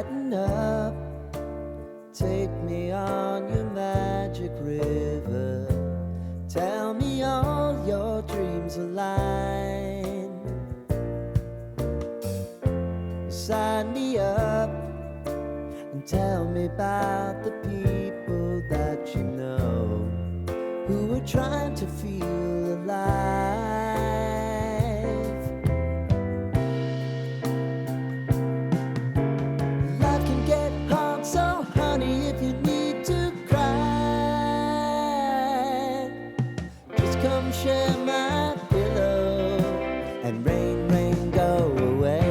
Lighten up, take me on your magic river. Tell me all your dreams align. Sign me up and tell me about the people that you know who are trying to feel alive. Life can get hard, so honey, if you need to cry, just come share my pillow and rain, rain, go away.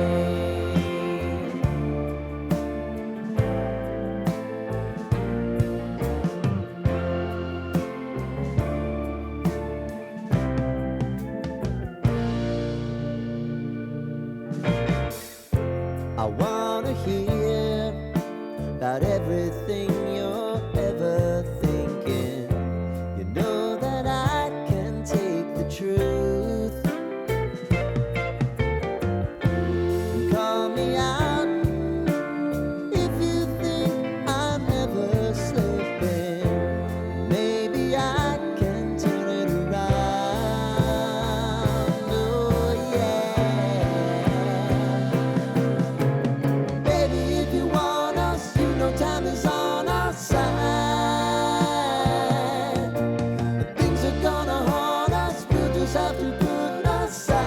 I wanna hear about everything you're ever thinking. You know that I can take the truth. Call me out if you think I'm ever slipping. Maybe I can turn it around. Oh yeah. Baby, if you want us, you know time is on our side. If things are gonna haunt us, we'll just have to put aside.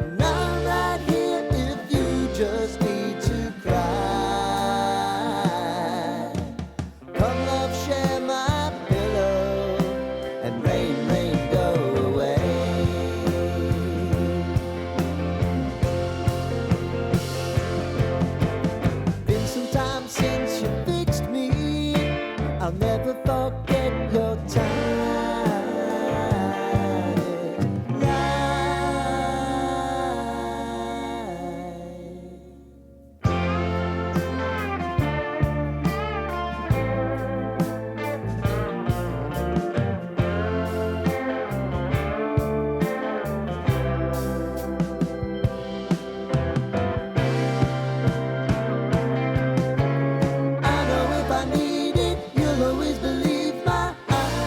And I'm right here if you just need to cry. Come love, share my pillow and rain, rain, go away. Been some time since you fixed me. I'll never forget your time. I know if I need it, you'll always believe my eyes.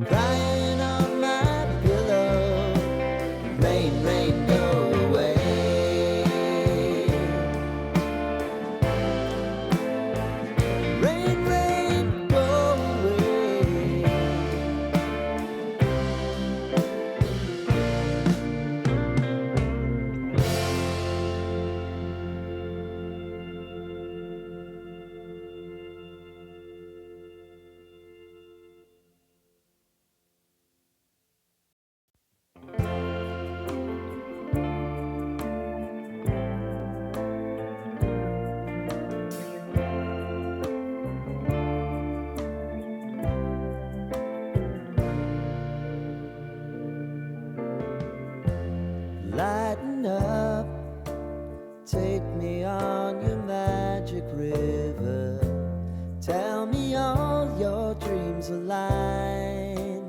Crying on my pillow, rain, rain, go away. Rain, rain, go away. Lighten up, take me on your magic river. Tell me all your dreams align.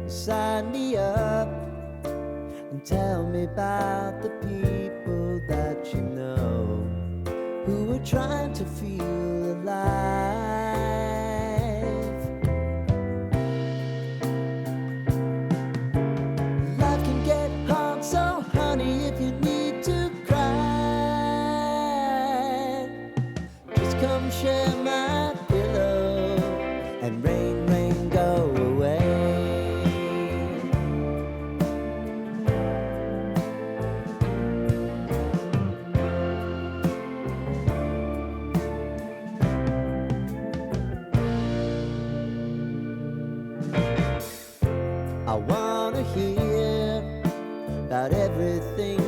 Sign me up and tell me about the people that you know who are trying to feel alive. Life can get hard, so honey, if you need to cry, just come share my pillow and rain, rain, go away. I wanna hear about everything